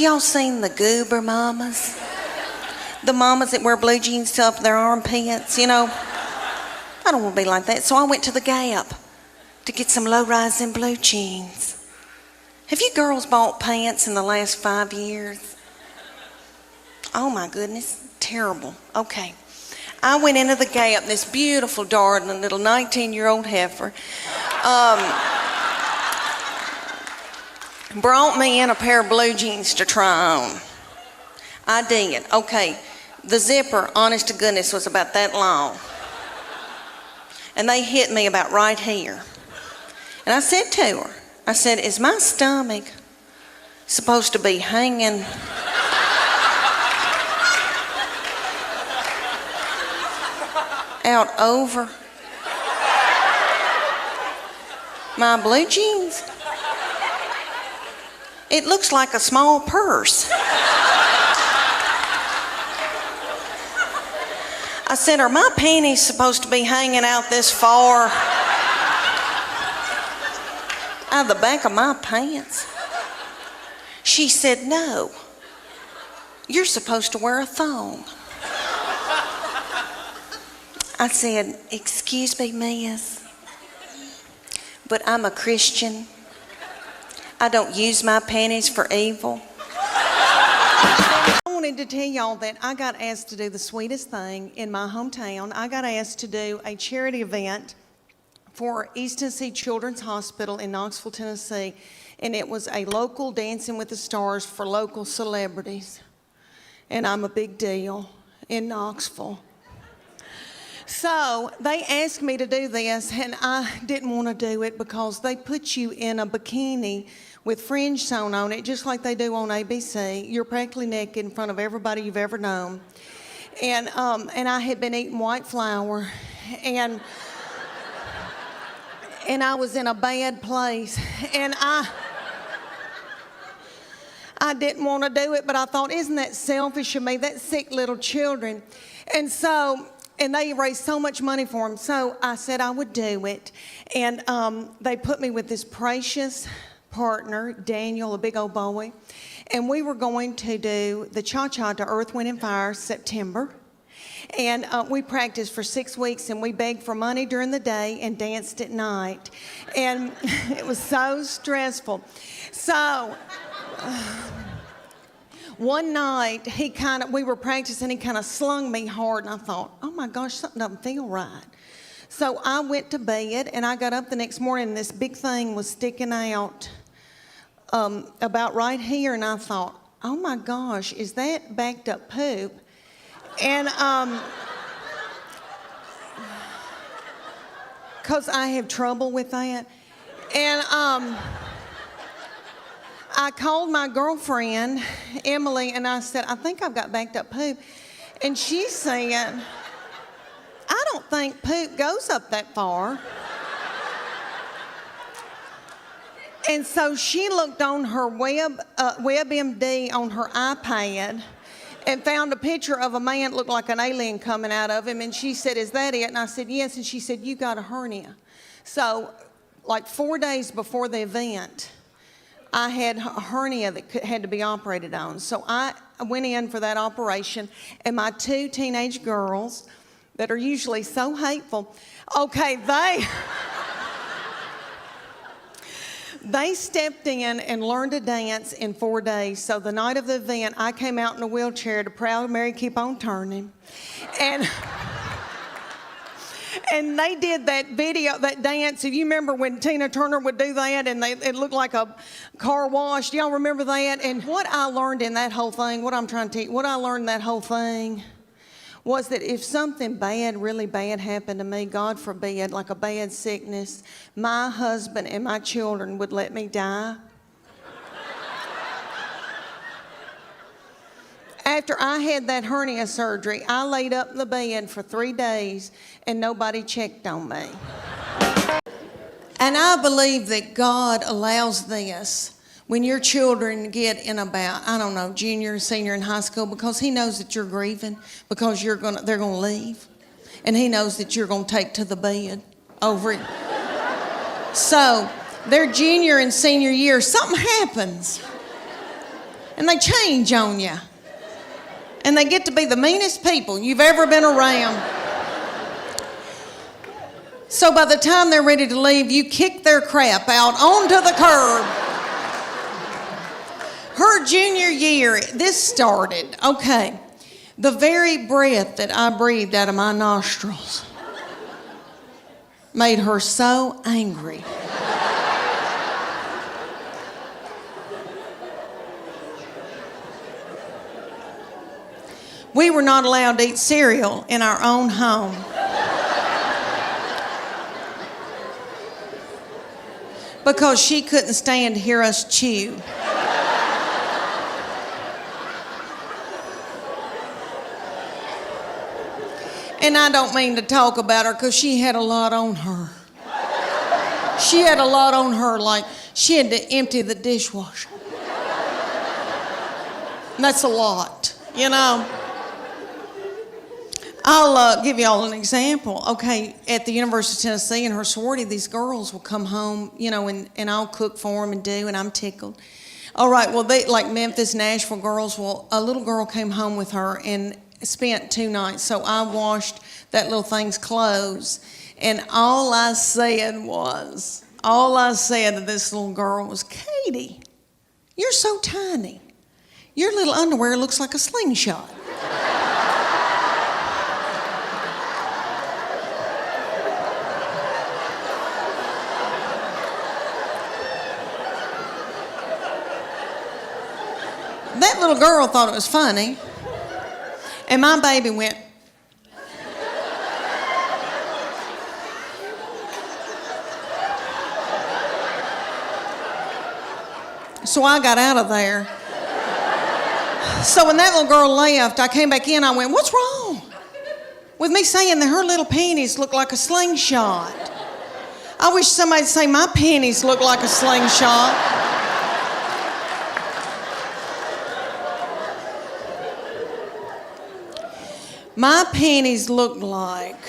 y'all seen the goober mamas? The mamas that wear blue jeans to up their armpits, you know? I don't want to be like that, so I went to the Gap to get some low-rising blue jeans. Have you girls bought pants in the last 5 years? Oh my goodness, terrible. Okay. I went into the Gap, this beautiful, darling little 19-year-old heifer. Brought me in a pair of blue jeans to try on. I did. Okay, the zipper, honest to goodness, was about that long. And they hit me about right here. And I said to her, I said, is my stomach supposed to be hanging out over my blue jeans? It looks like a small purse. I said, are my panties supposed to be hanging out this far out of the back of my pants? She said, no, you're supposed to wear a thong. I said, excuse me, miss, but I'm a Christian. I don't use my panties for evil. I wanted to tell y'all that I got asked to do the sweetest thing in my hometown. I got asked to do a charity event for East Tennessee Children's Hospital in Knoxville, Tennessee. And it was a local Dancing with the Stars for local celebrities. And I'm a big deal in Knoxville. So they asked me to do this, and I didn't want to do it because they put you in a bikini with fringe sewn on it, just like they do on ABC. You're practically naked in front of everybody you've ever known. And I had been eating white flour, and I was in a bad place, and I didn't want to do it, but I thought, isn't that selfish of me? That's sick little children. And they raised so much money for them. So I said I would do it. And they put me with this precious partner, Daniel, a big old boy. And we were going to do the cha-cha to Earth, Wind, and Fire September. And we practiced for 6 weeks, and we begged for money during the day and danced at night. And it was so stressful. So one night, we were practicing, he kind of slung me hard, and I thought, oh my gosh, something doesn't feel right. So I went to bed, and I got up the next morning, and this big thing was sticking out about right here, and I thought, oh my gosh, is that backed up poop? And because I have trouble with that. And I called my girlfriend, Emily, and I said, I think I've got backed up poop. And she said, I don't think poop goes up that far. And so she looked on her WebMD on her iPad and found a picture of a man that looked like an alien coming out of him. And she said, is that it? And I said, yes. And she said, you got a hernia. So like 4 days before the event, I had a hernia that had to be operated on. So I went in for that operation, and my 2 teenage girls that are usually so hateful, okay, they stepped in and learned to dance in 4 days. So the night of the event, I came out in a wheelchair to Proud Mary Keep On Turning. And they did that video, that dance. If you remember when Tina Turner would do that and it looked like a car wash, do y'all remember that? And what I learned in that whole thing, what I'm trying to tell you, what I learned in that whole thing was that if something bad, really bad happened to me, God forbid, like a bad sickness, my husband and my children would let me die. After I had that hernia surgery, I laid up in the bed for 3 days and nobody checked on me. And I believe that God allows this when your children get in about, I don't know, junior, senior in high school, because He knows that you're grieving, because they're gonna leave. And He knows that you're gonna take to the bed over it. So their junior and senior year, something happens. And they change on you. And they get to be the meanest people you've ever been around. So by the time they're ready to leave, you kick their crap out onto the curb. Her junior year, this started. Okay, the very breath that I breathed out of my nostrils made her so angry. We were not allowed to eat cereal in our own home. Because she couldn't stand to hear us chew. And I don't mean to talk about her because she had a lot on her. She had a lot on her, like she had to empty the dishwasher. And that's a lot, you know. I'll give y'all an example. Okay, at the University of Tennessee in her sorority, these girls will come home, you know, and I'll cook for them and do, and I'm tickled. All right, well, they like Memphis, Nashville girls. Well, a little girl came home with her and spent 2 nights. So I washed that little thing's clothes, and all I said to this little girl was, Katie, you're so tiny. Your little underwear looks like a slingshot. That little girl thought it was funny, and my baby went. So I got out of there. So when that little girl left, I came back in, I went, what's wrong with me saying that her little panties look like a slingshot? I wish somebody'd say my panties look like a slingshot. My panties look like...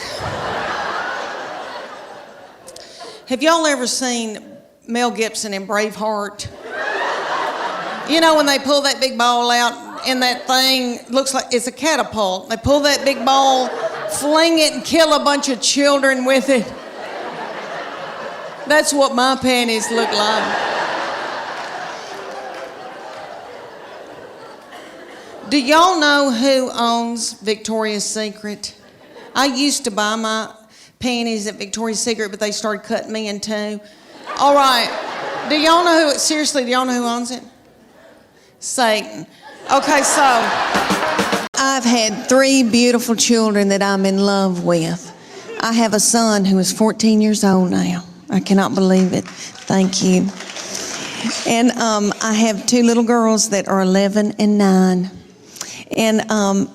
Have y'all ever seen Mel Gibson in Braveheart? You know when they pull that big ball out and that thing looks like it's a catapult. They pull that big ball, fling it and kill a bunch of children with it. That's what my panties look like. Do y'all know who owns Victoria's Secret? I used to buy my panties at Victoria's Secret, but they started cutting me in two. All right. Do y'all know who, seriously, do y'all know who owns it? Satan. Okay, so I've had 3 beautiful children that I'm in love with. I have a son who is 14 years old now. I cannot believe it. Thank you. And I have 2 little girls that are 11 and 9. And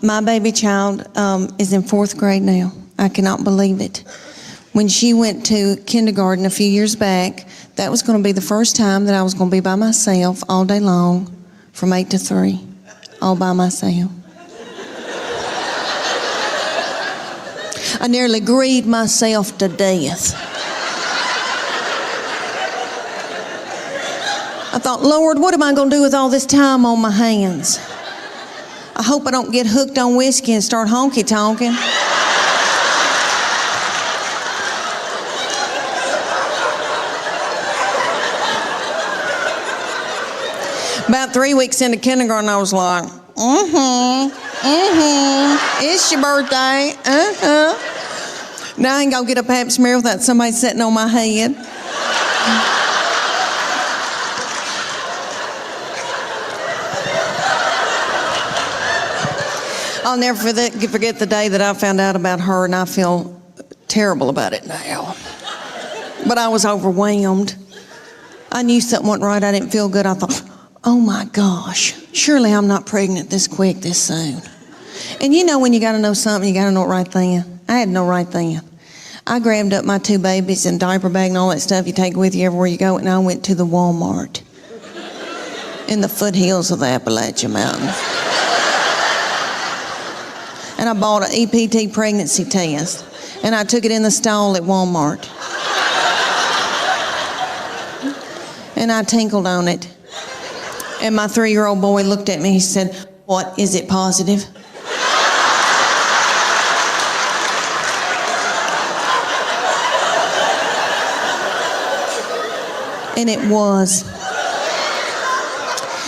my baby child is in 4th grade now. I cannot believe it. When she went to kindergarten a few years back, that was going to be the first time that I was going to be by myself all day long from 8 to 3, all by myself. I nearly grieved myself to death. I thought, Lord, what am I going to do with all this time on my hands? I hope I don't get hooked on whiskey and start honky-tonking. About 3 weeks into kindergarten, I was like, it's your birthday, Now I ain't gonna get a pap smear without somebody sitting on my head. I'll never forget the day that I found out about her, and I feel terrible about it now. But I was overwhelmed. I knew something wasn't right. I didn't feel good. I thought, oh my gosh, surely I'm not pregnant this quick, this soon. And you know when you got to know something, you got to know it right then. I had to know right then. I grabbed up my 2 babies and diaper bag and all that stuff you take with you everywhere you go, and I went to the Walmart in the foothills of the Appalachian Mountains. And I bought an EPT pregnancy test, and I took it in the stall at Walmart. And I tinkled on it. And my 3-year-old boy looked at me. He said, "What, is it positive?" And it was.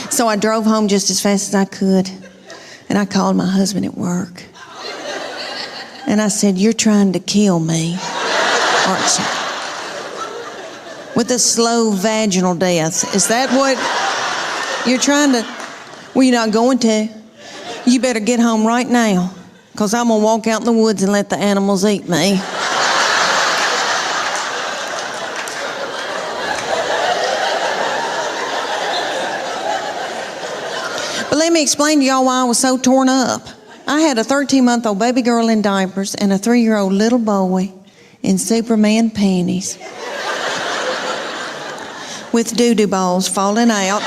So I drove home just as fast as I could, and I called my husband at work. And I said, "You're trying to kill me, aren't you? With a slow vaginal death. Is that what you're trying to?" "Well, you're not going to. You better get home right now, because I'm going to walk out in the woods and let the animals eat me." But let me explain to y'all why I was so torn up. I had a 13-month-old baby girl in diapers and a 3-year-old little boy in Superman panties with doo-doo balls falling out.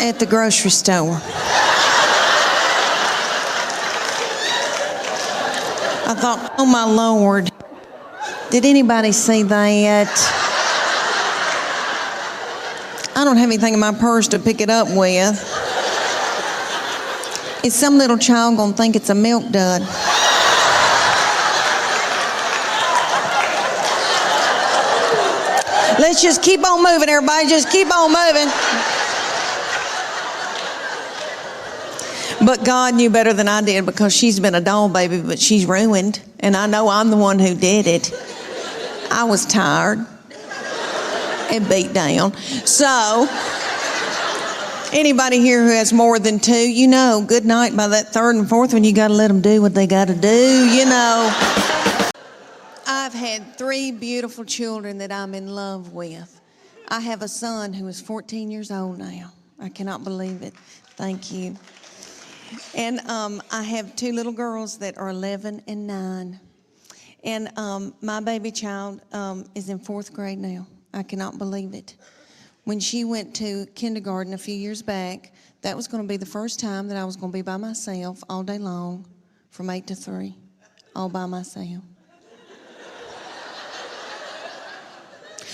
At the grocery store. I thought, oh my Lord, did anybody see that? I don't have anything in my purse to pick it up with. Is some little child gonna think it's a milk dud? Let's just keep on moving, everybody. Just keep on moving. But God knew better than I did, because she's been a doll baby, but she's ruined. And I know I'm the one who did it. I was tired and beat down. So, anybody here who has more than 2, you know, good night by that 3rd and 4th one. You got to let them do what they got to do, you know. I've had 3 beautiful children that I'm in love with. I have a son who is 14 years old now. I cannot believe it. Thank you. And I have 2 little girls that are 11 and 9. And my baby child is in 4th grade now. I cannot believe it. When she went to kindergarten a few years back, that was going to be the first time that I was going to be by myself all day long from 8 to 3, all by myself.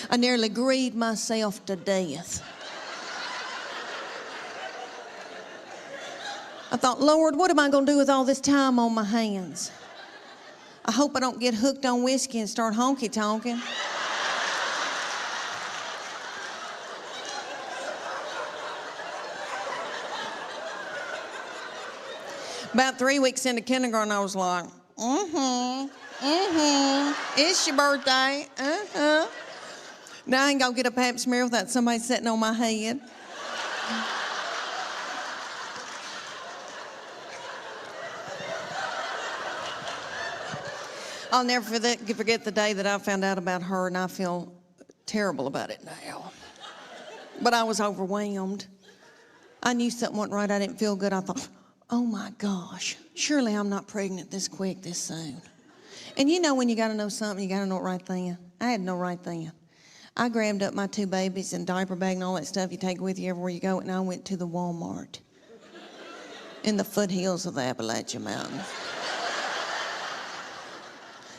I nearly grieved myself to death. I thought, Lord, what am I going to do with all this time on my hands? I hope I don't get hooked on whiskey and start honky-tonking. About 3 weeks into kindergarten, I was like, it's your birthday, Now I ain't gonna get a pap smear without somebody sitting on my head. I'll never forget the day that I found out about her, and I feel terrible about it now. But I was overwhelmed. I knew something wasn't right. I didn't feel good. I thought, oh my gosh, surely I'm not pregnant this quick, this soon. And you know when you gotta know something, you gotta know it right then. I had no right then. I grabbed up my 2 babies and diaper bag and all that stuff you take with you everywhere you go, and I went to the Walmart in the foothills of the Appalachian Mountains.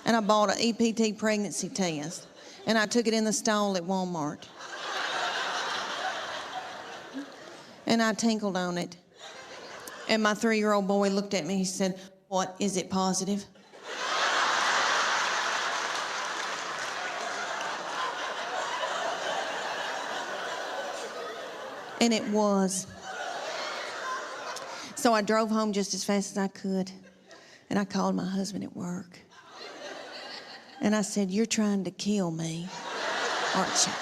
And I bought an EPT pregnancy test, and I took it in the stall at Walmart. And I tinkled on it. And my 3-year-old boy looked at me. He said, "What, is it positive?" And it was. So I drove home just as fast as I could, and I called my husband at work. And I said, "You're trying to kill me, aren't you?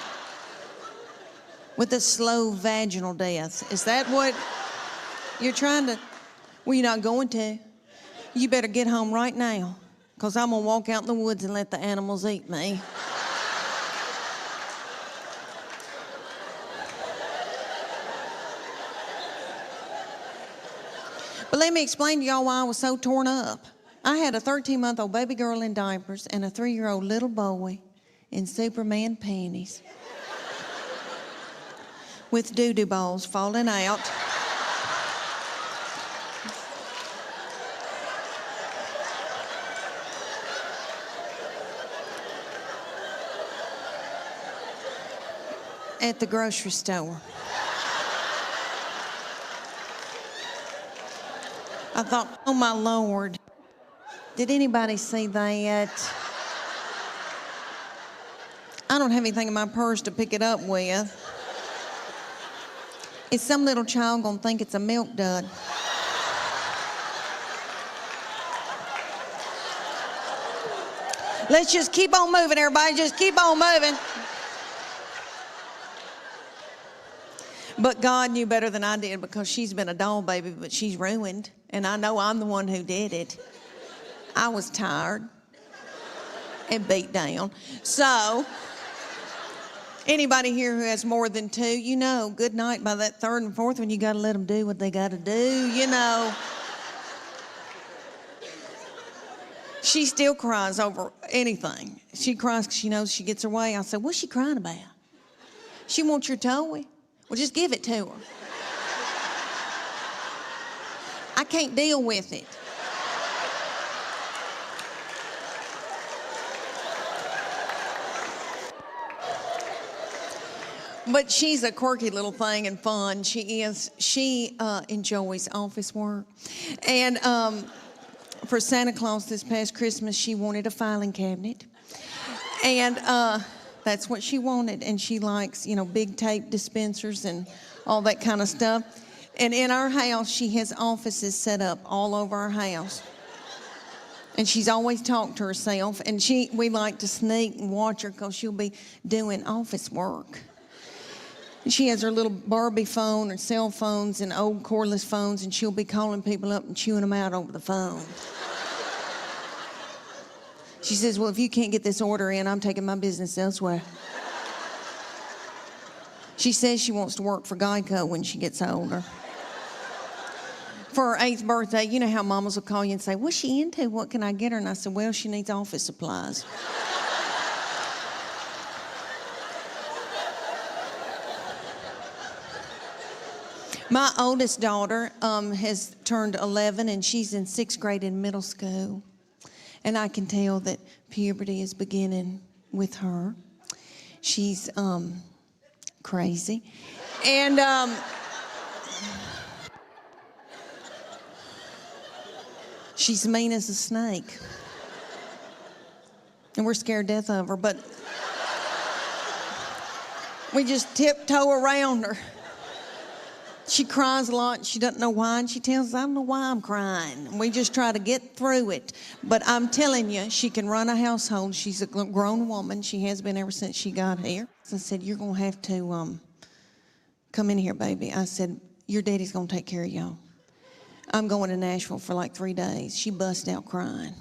With a slow vaginal death. Is that what you're trying to?" "Well, you're not going to. You better get home right now, because I'm going to walk out in the woods and let the animals eat me." But let me explain to y'all why I was so torn up. I had a 13-month-old baby girl in diapers and a 3-year-old little boy in Superman panties with doo-doo balls falling out. at the grocery store. I thought, oh my Lord, did anybody see that? I don't have anything in my purse to pick it up with. Is some little child gonna think it's a milk dud? Let's just keep on moving, everybody. Just keep on moving. But God knew better than I did because she's been a doll baby, but she's ruined. And I know I'm the one who did it. I was tired and beat down. So, anybody here who has more than two, you know, good night by that third and fourth one, you got to let them do what they got to do, you know. She still cries over anything. She cries because she knows she gets her way. I said, what's she crying about? She wants your toy. Well, just give it to her. I can't deal with it. But she's a quirky little thing and fun. She is. She enjoys office work. And for Santa Claus this past Christmas, she wanted a filing cabinet. And that's what she wanted. And she likes, you know, big tape dispensers and all that kind of stuff. And in our house, she has offices set up all over our house. And she's always talked to herself. And we like to sneak and watch her because she'll be doing office work. She has her little Barbie phone and cell phones and old cordless phones, and she'll be calling people up and chewing them out over the phone. She says, well, if you can't get this order in, I'm taking my business elsewhere. She says she wants to work for Geico when she gets older. For her 8th birthday, you know how mamas will call you and say, what's she into? What can I get her? And I said, well, she needs office supplies. My oldest daughter has turned 11, and she's in 6th grade in middle school. And I can tell that puberty is beginning with her. She's crazy. And she's mean as a snake. And we're scared to death of her, but we just tiptoe around her. She cries a lot. She doesn't know why, and she tells us, I don't know why I'm crying. And we just try to get through it. But I'm telling you, she can run a household. She's a grown woman. She has been ever since she got here. So I said, you're going to have to come in here, baby. I said, your daddy's going to take care of y'all. I'm going to Nashville for like 3 days. She bust out crying.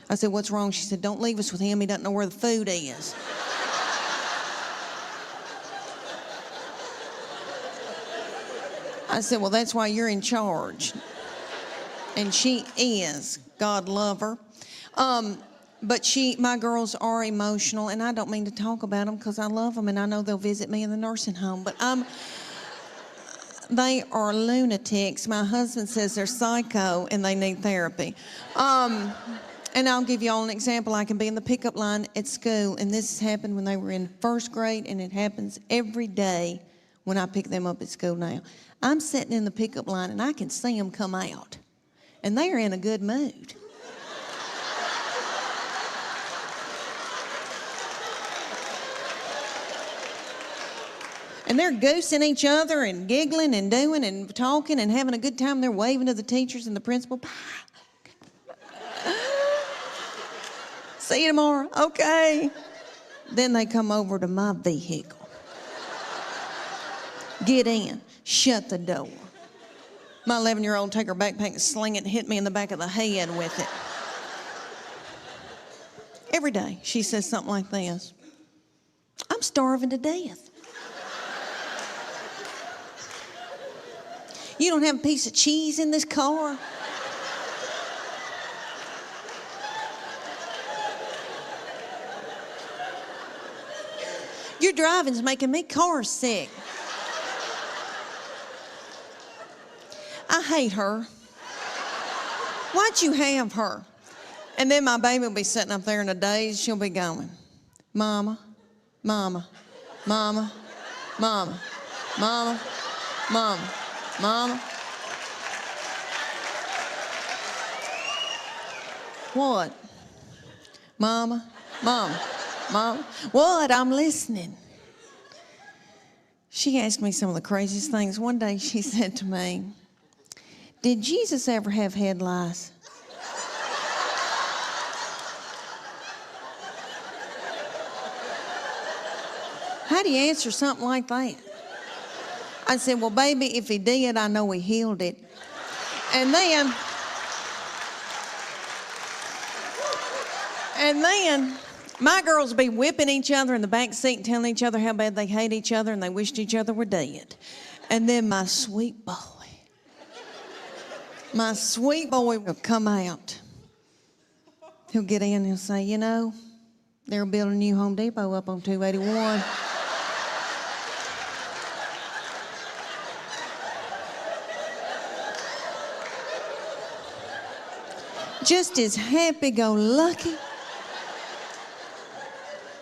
I said, what's wrong? She said, don't leave us with him. He doesn't know where the food is. I said, well, that's why you're in charge. And she is. God love her. But my girls are emotional, and I don't mean to talk about them because I love them, and I know they'll visit me in the nursing home. But they are lunatics. My husband says they're psycho, and they need therapy. And I'll give you all an example. I can be in the pickup line at school, and this has happened when they were in 1st grade, and it happens every day when I pick them up at school now. I'm sitting in the pickup line, and I can see them come out, and they are in a good mood. And they're goosing each other and giggling and doing and talking and having a good time. They're waving to the teachers and the principal. See you tomorrow. Okay. Then they come over to my vehicle. Get in. Shut the door. My 11-year-old take her backpack and sling it and hit me in the back of the head with it. Every day she says something like this. I'm starving to death. You don't have a piece of cheese in this car? Your driving's making me car sick. I hate her. Why'd you have her? And then my baby will be sitting up there in a daze. She'll be going, Mama, Mama, Mama, Mama, mama, mama, mama. What? Mama, mama, mama. What? I'm listening. She asked me some of the craziest things. One day she said to me, "Did Jesus ever have head lice?" How do you answer something like that? I said, "Well, baby, if he did, I know he healed it." And then my girls be whipping each other in the back seat and telling each other how bad they hate each other and they wished each other were dead. And then my sweet boy will come out. He'll get in and he'll say, "You know, they're building a new Home Depot up on 281. Just as happy-go-lucky.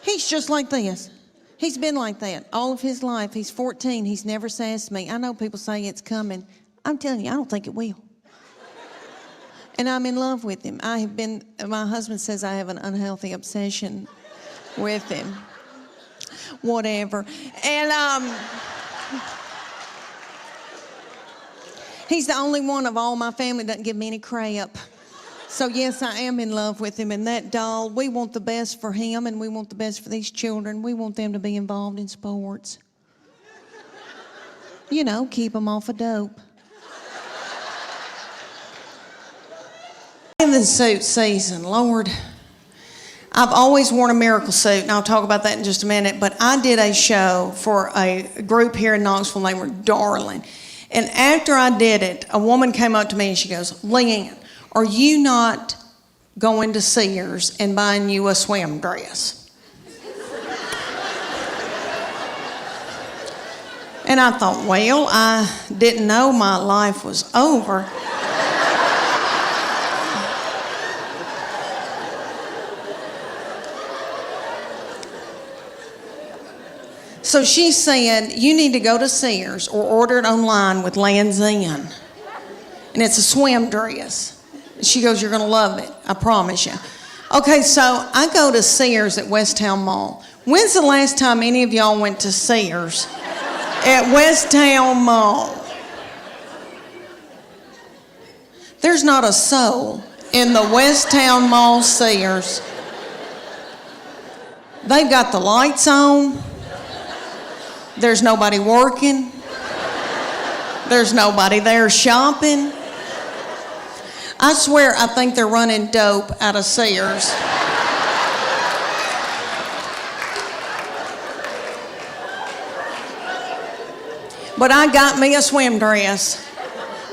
He's just like this. He's been like that all of his life. He's 14. He's never sassed me. I know people say it's coming. I'm telling you, I don't think it will. And I'm in love with him. My husband says I have an unhealthy obsession with him. Whatever. And he's the only one of all my family that doesn't give me any crap. So yes, I am in love with him. And that doll, we want the best for him and we want the best for these children. We want them to be involved in sports. You know, keep them off of dope. In the suit season, Lord, I've always worn a miracle suit, and I'll talk about that in just a minute, but I did a show for a group here in Knoxville named were Darling. And after I did it, a woman came up to me and she goes, "Leanne, are you not going to Sears and buying you a swim dress?" And I thought, well, I didn't know my life was over. So she said, "You need to go to Sears or order it online with Land's End. And it's a swim dress." She goes, "You're going to love it, I promise you." Okay, so I go to Sears at Westtown Mall. When's the last time any of y'all went to Sears at Westtown Mall? There's not a soul in the Westtown Mall Sears. They've got the lights on. There's nobody working. There's nobody there shopping. I swear I think they're running dope out of Sears. But I got me a swim dress,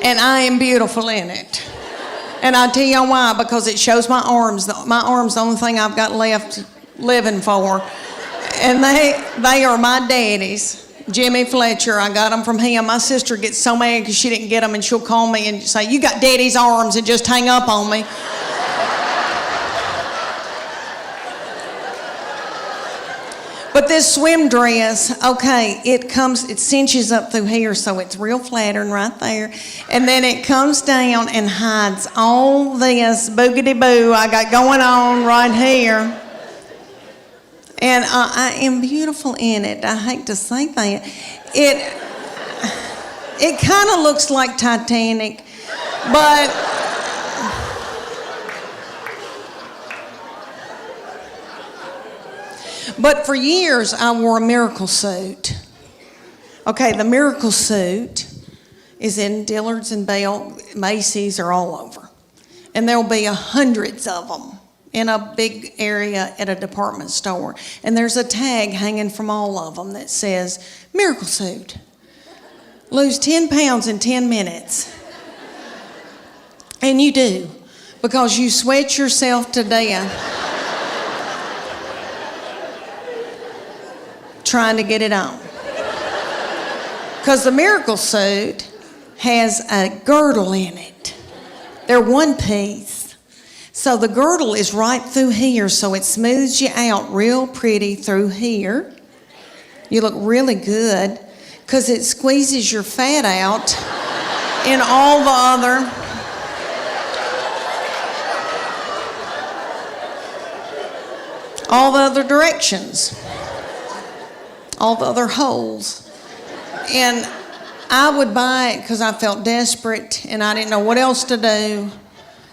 and I am beautiful in it. And I'll tell you why, because it shows my arms. My arms the only thing I've got left living for. And they are my daddy's. Jimmy Fletcher, I got them from him. My sister gets so mad because she didn't get them, and she'll call me and say, "You got daddy's arms," and just hang up on me. But this swim dress, okay, it cinches up through here, so it's real flattering right there. And then it comes down and hides all this boogity-boo I got going on right here. And I am beautiful in it. I hate to say that. It kind of looks like Titanic, but for years I wore a miracle suit. Okay, the miracle suit is in Dillard's and Bell, Macy's, are all over. And there'll be hundreds of them in a big area at a department store. And there's a tag hanging from all of them that says, "Miracle Suit. Lose 10 pounds in 10 minutes. And you do, because you sweat yourself to death trying to get it on. Because the miracle suit has a girdle in it. They're one piece. So the girdle is right through here, so it smooths you out real pretty through here. You look really good because it squeezes your fat out in all the other directions, all the other holes. And I would buy it because I felt desperate and I didn't know what else to do.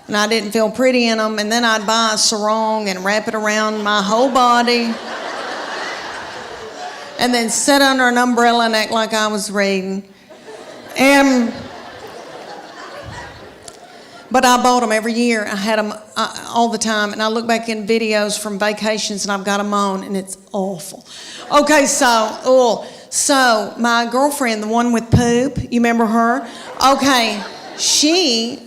And I didn't feel pretty in them. And then I'd buy a sarong and wrap it around my whole body. And then sit under an umbrella and act like I was reading. But I bought them every year. I had them all the time. And I look back in videos from vacations and I've got them on and it's awful. Okay, so my girlfriend, the one with poop, you remember her? Okay, she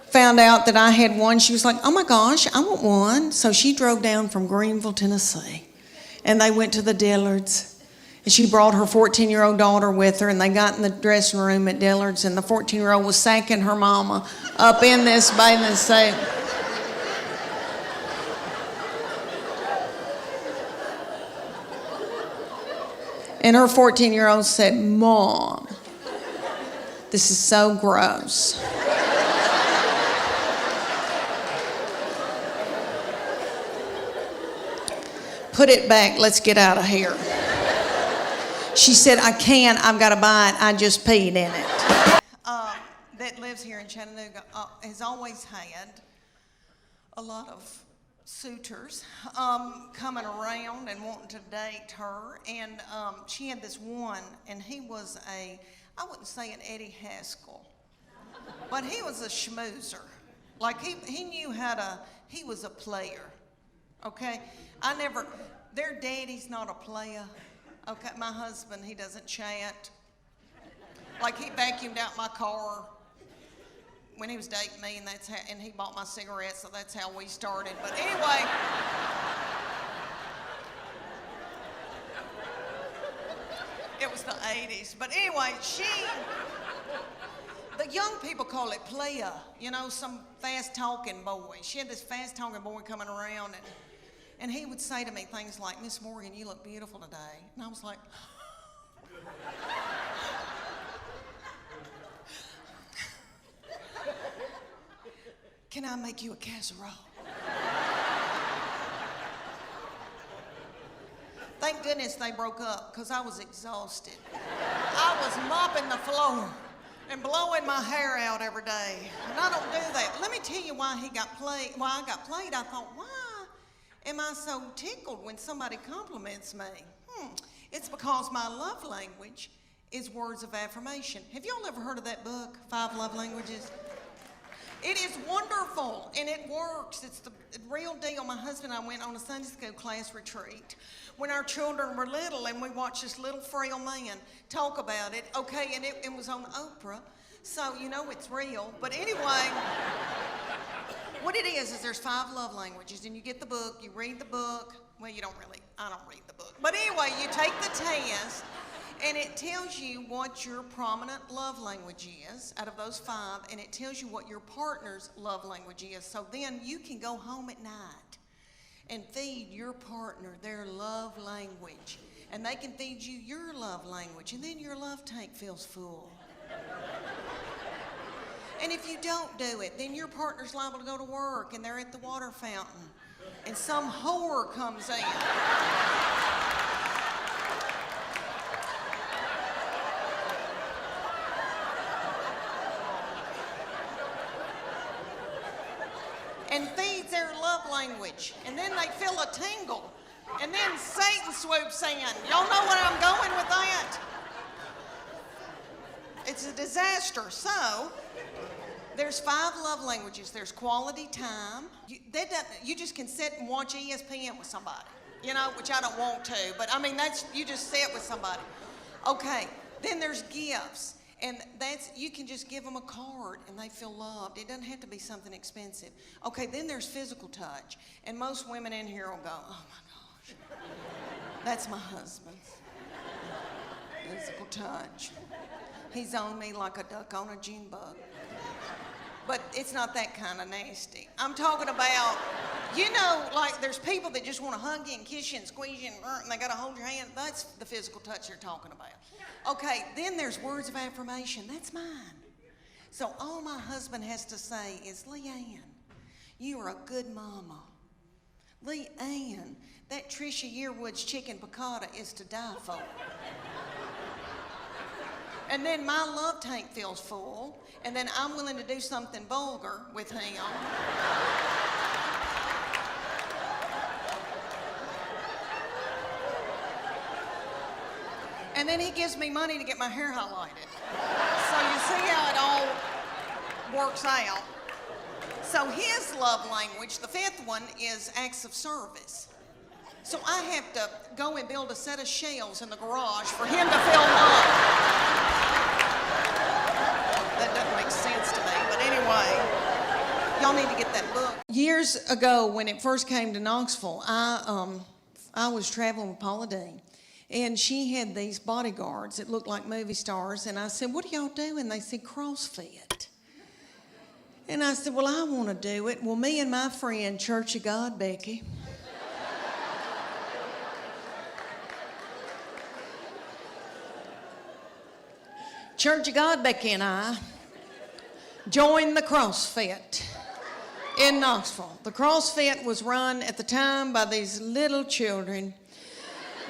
found out that I had one. She was like, oh my gosh, I want one. So she drove down from Greenville, Tennessee. And they went to the Dillards. And she brought her 14-year-old daughter with her, and they got in the dressing room at Dillard's, and the 14-year-old was sacking her mama up in this bathing suit. And her 14-year-old said, Mom, this is so gross. Put it back, let's get out of here. She said, I can't, I've got to buy it, I just peed in it. That lives here in Chattanooga has always had a lot of suitors coming around and wanting to date her. And she had this one, and he was I wouldn't say an Eddie Haskell, but he was a schmoozer. Like he knew he was a player, okay? Their daddy's not a player. Okay, my husband, he doesn't chat. Like he vacuumed out my car when he was dating me, and he bought my cigarettes, so that's how we started. But anyway, it was the 80s. But anyway, the young people call it playa, some fast-talking boy. She had this fast-talking boy coming around, and he would say to me things like, Miss Morgan, you look beautiful today. And I was like, can I make you a casserole? Thank goodness they broke up because I was exhausted. I was mopping the floor and blowing my hair out every day. And I don't do that. Let me tell you why I got played. I thought, why am I so tickled when somebody compliments me? It's because my love language is words of affirmation. Have y'all ever heard of that book, 5 Love Languages? It is wonderful, and it works. It's the real deal. My husband and I went on a Sunday school class retreat when our children were little, and we watched this little frail man talk about it, okay, and it was on Oprah, so it's real. But anyway, what it is there's 5 love languages, and you get the book, you read the book. Well, I don't read the book. But anyway, you take the test, and it tells you what your prominent love language is out of those 5, and it tells you what your partner's love language is. So then you can go home at night and feed your partner their love language, and they can feed you your love language, and then your love tank feels full. And if you don't do it, then your partner's liable to go to work, and they're at the water fountain, and some whore comes in. And feeds their love language. And then they feel a tingle. And then Satan swoops in. Y'all know where I'm going with that? It's a disaster. So, there's 5 love languages. There's quality time. You just can sit and watch ESPN with somebody, which I don't want to. But you just sit with somebody. Okay, then there's gifts. And you can just give them a card and they feel loved. It doesn't have to be something expensive. Okay, then there's physical touch. And most women in here will go, oh my gosh, that's my husband's. Physical touch. He's on me like a duck on a June bug. But it's not that kind of nasty. I'm talking about You know, like there's people that just want to hug you and kiss you and squeeze you and they got to hold your hand. That's the physical touch they're talking about. Okay, then there's words of affirmation. That's mine. So all my husband has to say is, Leanne, you are a good mama. Leanne, that Trisha Yearwood's chicken piccata is to die for. And then my love tank feels full, and then I'm willing to do something vulgar with him. And then he gives me money to get my hair highlighted. So you see how it all works out. So his love language, the fifth one, is acts of service. So I have to go and build a set of shelves in the garage for him to fill love. That doesn't make sense to me, but anyway, y'all need to get that book. Years ago, when it first came to Knoxville, I was traveling with Paula Deen. And she had these bodyguards that looked like movie stars. And I said, what do y'all do? And they said, CrossFit. And I said, well, I want to do it. Well, me and my friend, Church of God, Becky. Church of God, Becky and I joined the CrossFit in Knoxville. The CrossFit was run at the time by these little children.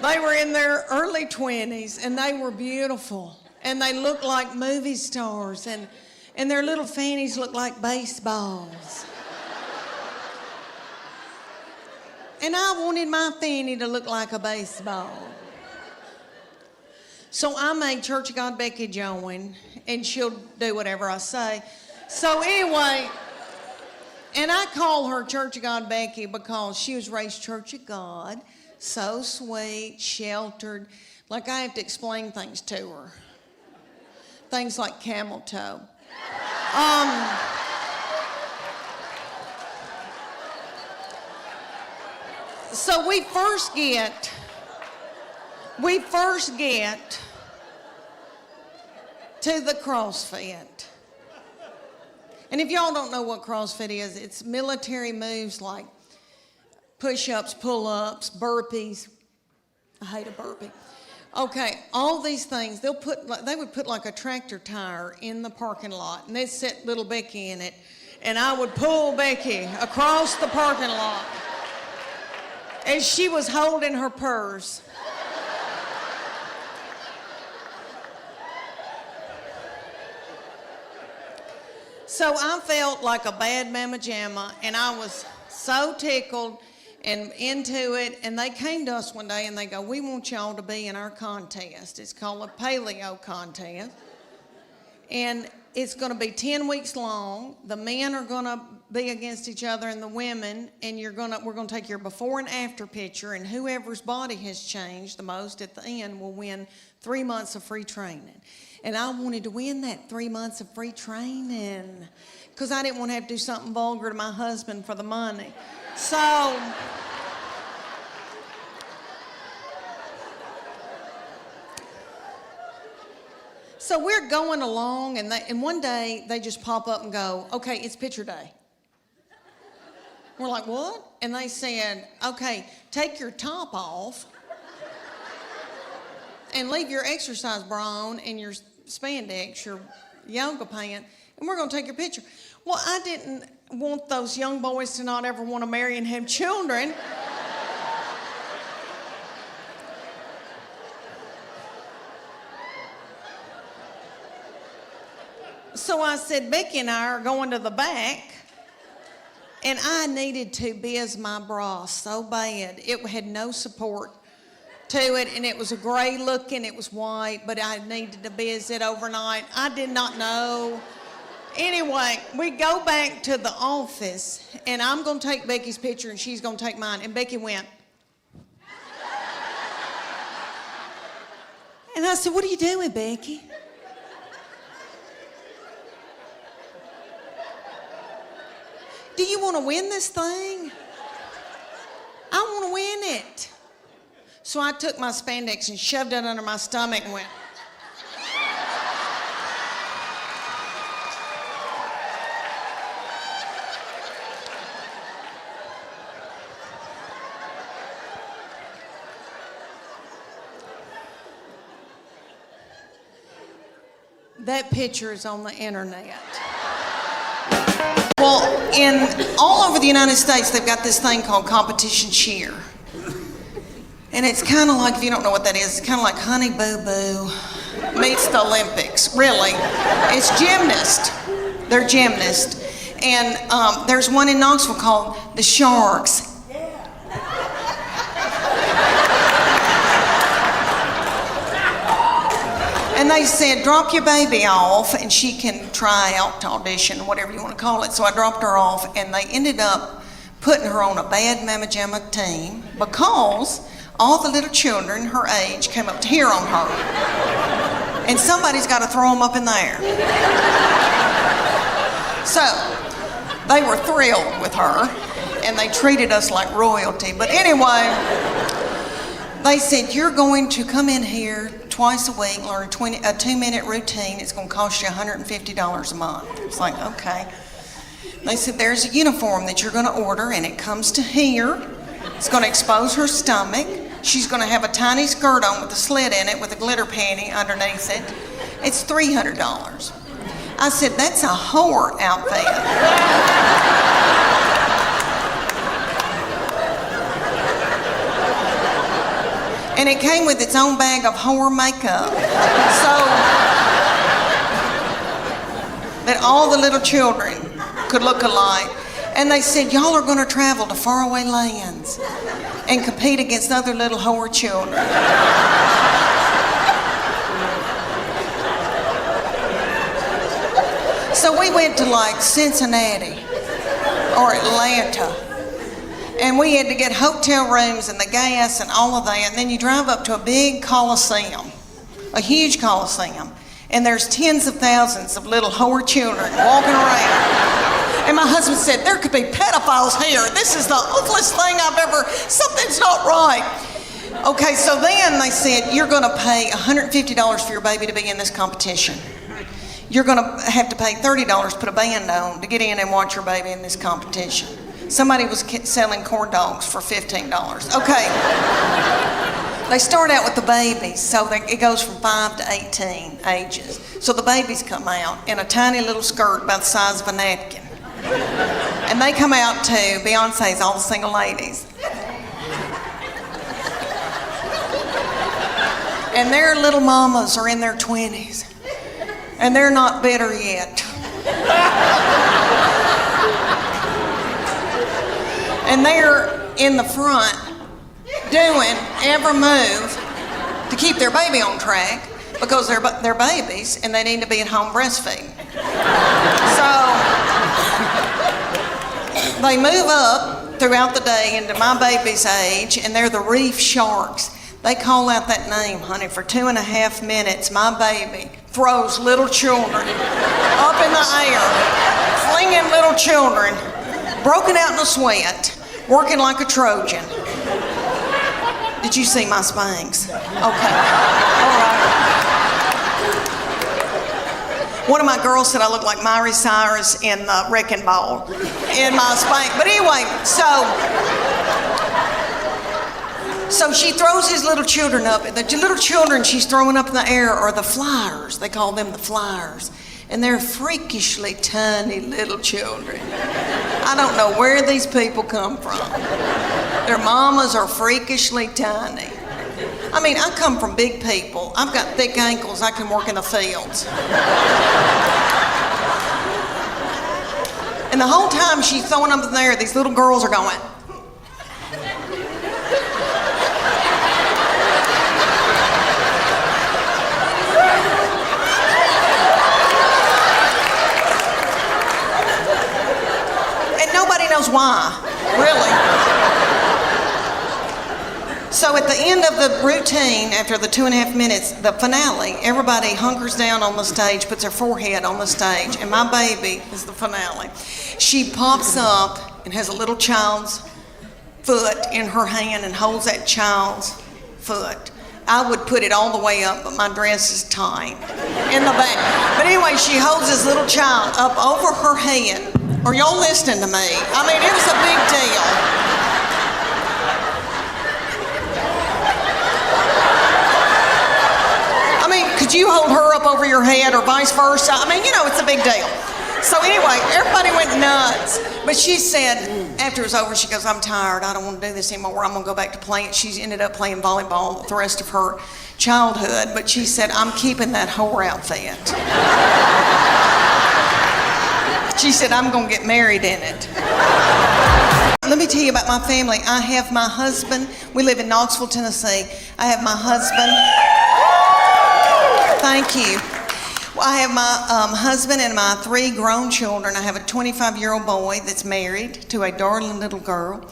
They were in their early 20s, and they were beautiful. And they looked like movie stars, and their little fannies looked like baseballs. And I wanted my fanny to look like a baseball. So I made Church of God Becky join, and she'll do whatever I say. So anyway, and I call her Church of God Becky because she was raised Church of God. So sweet, sheltered, like I have to explain things to her. Things like camel toe. So we first get to the CrossFit. And if y'all don't know what CrossFit is, it's military moves like push-ups, pull-ups, burpees. I hate a burpee. Okay, all these things, they would put like a tractor tire in the parking lot, and they'd set little Becky in it, and I would pull Becky across the parking lot as she was holding her purse. So I felt like a bad mama jamma, and I was so tickled and into it, and they came to us one day and they go, we want y'all to be in our contest. It's called a paleo contest, and it's going to be 10 weeks long. The men are going to be against each other and the women, and we're going to take your before and after picture, and whoever's body has changed the most at the end will win 3 months of free training. And I wanted to win that 3 months of free training because I didn't want to have to do something vulgar to my husband for the money. So we're going along, and one day they just pop up and go, okay, it's picture day. We're like, what? And they said, okay, take your top off and leave your exercise bra on and your spandex, your yoga pant, and we're going to take your picture. Well, I didn't want those young boys to not ever want to marry and have children. So I said, Becky and I are going to the back, and I needed to biz my bra so bad. It had no support to it, and it was a gray looking, it was white, but I needed to biz it overnight. I did not know. Anyway, we go back to the office, and I'm going to take Becky's picture, and she's going to take mine. And Becky went. And I said, what are you doing, Becky? Do you want to win this thing? I want to win it. So I took my spandex and shoved it under my stomach and went. That picture is on the internet. Well, all over the United States, they've got this thing called competition cheer. And it's kind of like, if you don't know what that is, it's kind of like Honey Boo Boo meets the Olympics, really. It's gymnast. They're gymnasts. And there's one in Knoxville called the Sharks. And they said, drop your baby off and she can try out to audition, whatever you want to call it. So I dropped her off and they ended up putting her on a bad Mama Jamma team because all the little children her age came up to hear on her. And somebody's got to throw them up in the air. So they were thrilled with her and they treated us like royalty. But anyway, they said, you're going to come in here twice a week, learn a 2-minute routine. It's going to cost you $150 a month. It's like, okay. They said, there's a uniform that you're going to order, and it comes to here. It's going to expose her stomach. She's going to have a tiny skirt on with a slit in it with a glitter panty underneath it. It's $300. I said, that's a whore outfit. And it came with its own bag of whore makeup. So that all the little children could look alike. And they said, y'all are going to travel to faraway lands and compete against other little whore children. So we went to like Cincinnati or Atlanta. And we had to get hotel rooms and the gas and all of that. And then you drive up to a big coliseum, a huge coliseum. And there's tens of thousands of little whore children walking around. And my husband said, there could be pedophiles here. This is the ugliest thing I've ever, something's not right. Okay, so then they said, you're going to pay $150 for your baby to be in this competition. You're going to have to pay $30 to put a band on to get in and watch your baby in this competition. Somebody was selling corn dogs for $15. Okay. They start out with the babies, so it goes from 5 to 18 ages. So the babies come out in a tiny little skirt about the size of a napkin. And they come out to Beyonce's All the Single Ladies. And their little mamas are in their 20s. And they're not bitter yet. And they're in the front doing every move to keep their baby on track because they're babies and they need to be at home breastfeeding. So they move up throughout the day into my baby's age and they're the reef sharks. They call out that name, honey, for 2.5 minutes. My baby throws little children up in the air, flinging little children, broken out in a sweat, working like a Trojan. Did you see my Spanx? Okay. All right. One of my girls said I look like Miley Cyrus in the Wrecking Ball in my Spanx. But anyway, so she throws these little children up. The little children she's throwing up in the air are the flyers. They call them the flyers. And they're freakishly tiny little children. I don't know where these people come from. Their mamas are freakishly tiny. I mean, I come from big people. I've got thick ankles. I can work in the fields. And the whole time she's throwing them up in the air, these little girls are going. Knows why, really. So at the end of the routine, after the 2.5 minutes, the finale, everybody hunkers down on the stage, puts their forehead on the stage, and my baby is the finale. She pops up and has a little child's foot in her hand and holds that child's foot. I would put it all the way up, but my dress is tight in the back. But anyway, she holds this little child up over her head. Are y'all listening to me? I mean, it was a big deal. I mean, could you hold her up over your head? head or vice versa. I mean, it's a big deal. So anyway, everybody went nuts. But she said, after it was over, she goes, I'm tired. I don't want to do this anymore. I'm going to go back to playing. She ended up playing volleyball the rest of her childhood. But she said, I'm keeping that whore outfit. She said, I'm going to get married in it. Let me tell you about my family. I have my husband. We live in Knoxville, Tennessee. I have my husband. Thank you. I have my husband and my 3 grown children. I have a 25-year-old boy that's married to a darling little girl.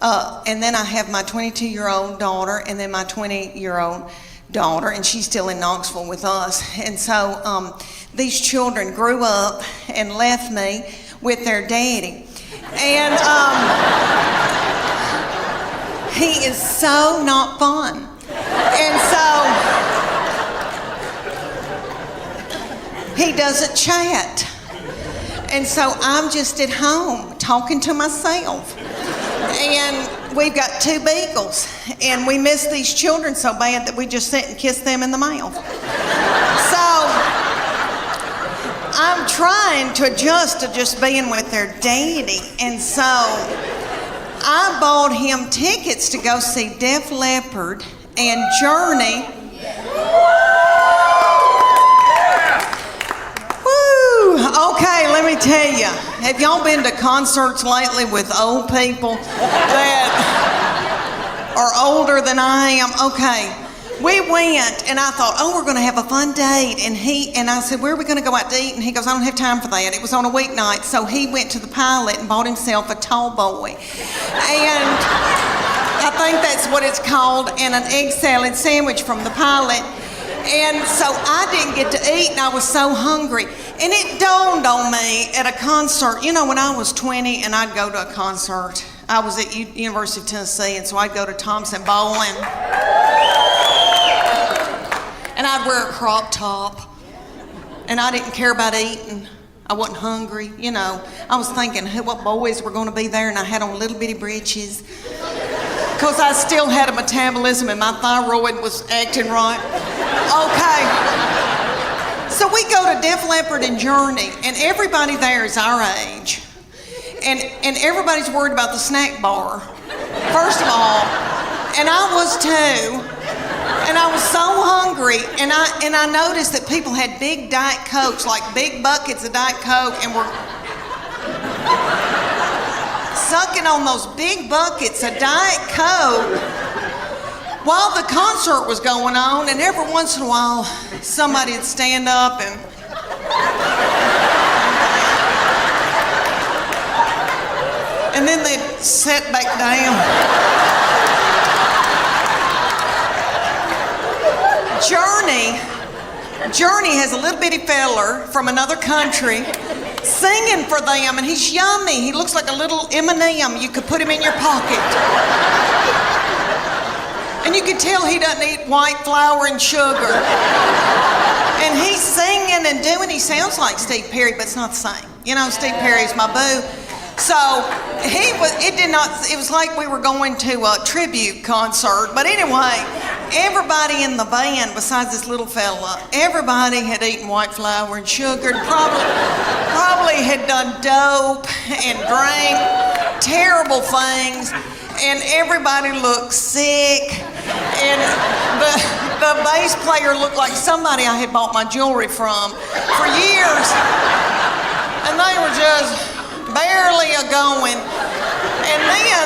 And then I have my 22-year-old daughter and then my 20-year-old daughter, and she's still in Knoxville with us. And so these children grew up and left me with their daddy. And he is so not fun. And so he doesn't chat. And so I'm just at home talking to myself. And we've got 2 beagles. And we miss these children so bad that we just sit and kiss them in the mouth. So I'm trying to adjust to just being with their daddy. And so I bought him tickets to go see Def Leppard and Journey. Okay, let me tell you. Have y'all been to concerts lately with old people that are older than I am? Okay, we went and I thought, we're going to have a fun date. And I said, where are we going to go out to eat? And he goes, I don't have time for that. It was on a weeknight. So he went to the Pilot and bought himself a tall boy. And I think that's what it's called, and an egg salad sandwich from the Pilot. And so I didn't get to eat, and I was so hungry. And it dawned on me at a concert. When I was 20 and I'd go to a concert, I was at University of Tennessee, and so I'd go to Thompson Bowling. And I'd wear a crop top. And I didn't care about eating. I wasn't hungry. I was thinking what boys were going to be there, and I had on little bitty breeches. Because I still had a metabolism and my thyroid was acting right. Okay. So we go to Def Leppard and Journey, and everybody there is our age. And everybody's worried about the snack bar, first of all. And I was too. And I was so hungry, and I noticed that people had big Diet Cokes, like big buckets of Diet Coke, and were sucking on those big buckets of Diet Coke while the concert was going on. And every once in a while, somebody would stand up and then they'd sit back down. Journey has a little bitty feller from another country singing for them, and he's yummy. He looks like a little M&M. You could put him in your pocket. And you can tell he doesn't eat white flour and sugar. And he's singing and doing, he sounds like Steve Perry, but it's not the same. Steve Perry's my boo. So it was like we were going to a tribute concert. But anyway, everybody in the band, besides this little fella, everybody had eaten white flour and sugar, probably had done dope and drank terrible things, and everybody looked sick. And the bass player looked like somebody I had bought my jewelry from for years. And they were just barely a-going. And then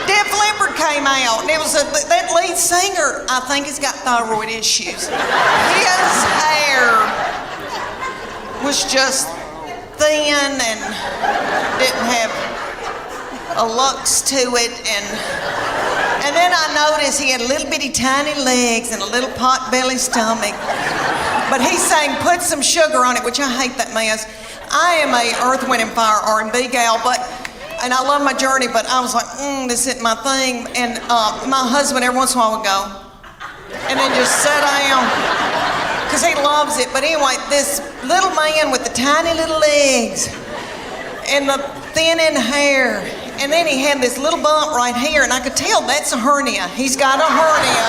Def Leppard came out, and it was that lead singer, I think, has got thyroid issues. His hair was just thin and didn't have a lux to it, and then I noticed he had little bitty tiny legs and a little pot belly stomach. But he sang "Put Some Sugar on It," which I hate that mess. I am a Earth, Wind, and Fire R&B gal, and I love my Journey, but I was like, this isn't my thing. And my husband every once in a while would go, and then just sit down, because he loves it. But anyway, this little man with the tiny little legs and the thinning hair, and then he had this little bump right here, and I could tell that's a hernia. He's got a hernia.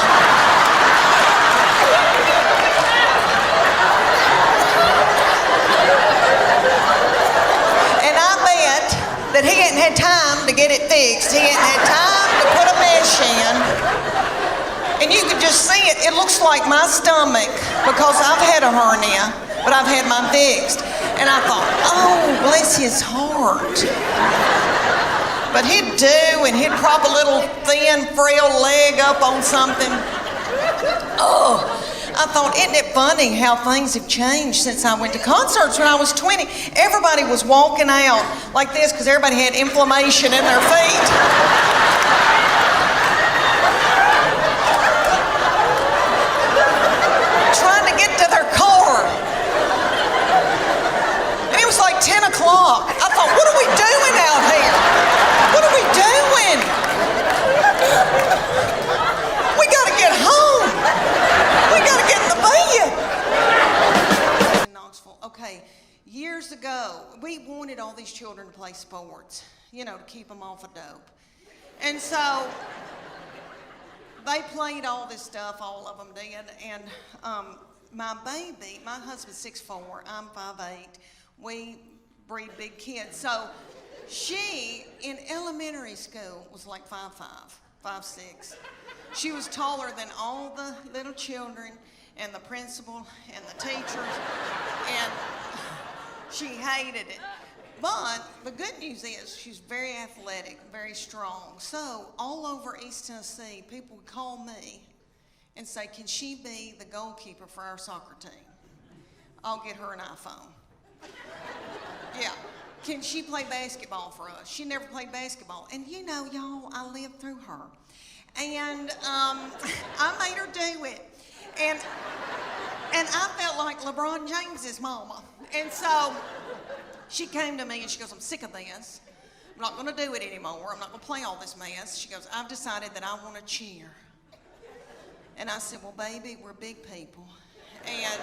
hadn't had time to get it fixed. He hadn't had time to put a mesh in. And you could just see it. It looks like my stomach because I've had a hernia, but I've had mine fixed. And I thought, oh, bless his heart. But he'd do, and he'd prop a little thin, frail leg up on something. Oh, I thought, isn't it funny how things have changed since I went to concerts when I was 20? Everybody was walking out like this because everybody had inflammation in their feet. Trying to get to their car. And it was like 10 o'clock. I thought, what are we doing out here? What are we doing? We gotta get home. We gotta get in the bed. In Knoxville, okay, years ago, we wanted all these children to play sports, you know, to keep them off of dope. And so they played all this stuff, all of them did, and my baby, my husband's 6'4", I'm 5'8", we breed big kids. So she, in elementary school, was like 5'5", 5'6". She was taller than all the little children and the principal and the teachers, and she hated it. But the good news is she's very athletic, very strong. So all over East Tennessee, people would call me and say, can she be the goalkeeper for our soccer team? I'll get her an iPhone. Yeah. Can she play basketball for us? She never played basketball. And you know, y'all, I lived through her. And I made her do it. And I felt like LeBron James's mama. And so she came to me and she goes, I'm sick of this. I'm not gonna do it anymore. I'm not gonna play all this mess. She goes, I've decided that I wanna cheer. And I said, well, baby, we're big people. And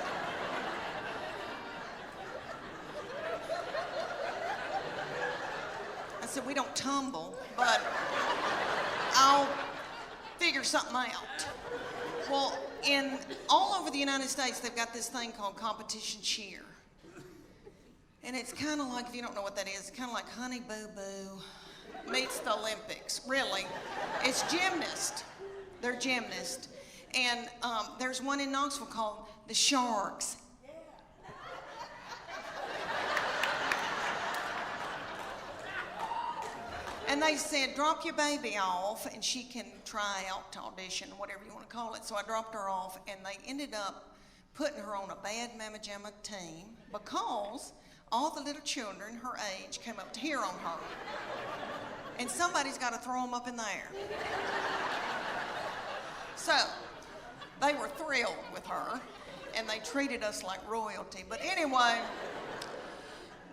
I said, we don't tumble, but I'll figure something out. Well, all over the United States, they've got this thing called competition cheer. And it's kind of like, if you don't know what that is, it's kind of like Honey Boo Boo meets the Olympics, really. It's gymnast. They're gymnasts. And there's one in Knoxville called the Sharks. And they said, drop your baby off and she can try out to audition, whatever you want to call it. So I dropped her off and they ended up putting her on a bad mamma jamma team because all the little children her age came up to hear on her. And somebody's got to throw them up in the air. So they were thrilled with her and they treated us like royalty. But anyway,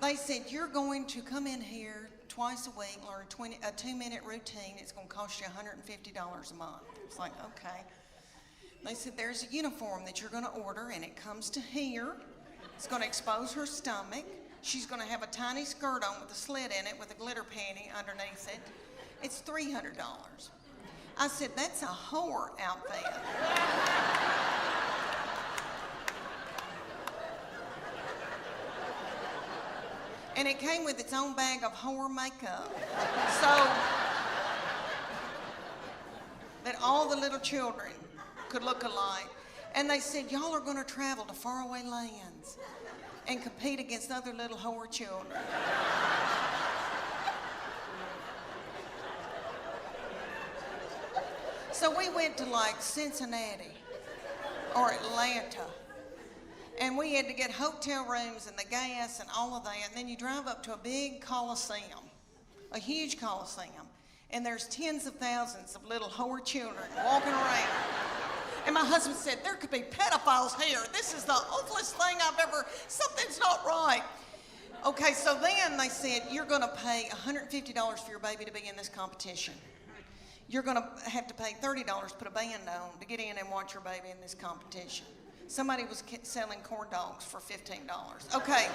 they said, you're going to come in here twice a week, learn a 2-minute routine. It's going to cost you $150 a month. It's like, okay. They said, there's a uniform that you're going to order, and it comes to here. It's going to expose her stomach. She's going to have a tiny skirt on with a slit in it with a glitter panty underneath it. It's $300. I said, that's a whore outfit. And it came with its own bag of whore makeup. So that all the little children could look alike. And they said, y'all are gonna travel to faraway lands and compete against other little whore children. So we went to like Cincinnati or Atlanta. And we had to get hotel rooms and the gas and all of that. And then you drive up to a big coliseum, a huge coliseum. And there's tens of thousands of little whore children walking around. And my husband said, there could be pedophiles here. This is the awfulest thing I've ever, something's not right. Okay, so then they said, you're gonna pay $150 for your baby to be in this competition. You're gonna have to pay $30 to put a band on to get in and watch your baby in this competition. Somebody was selling corn dogs for $15. Okay.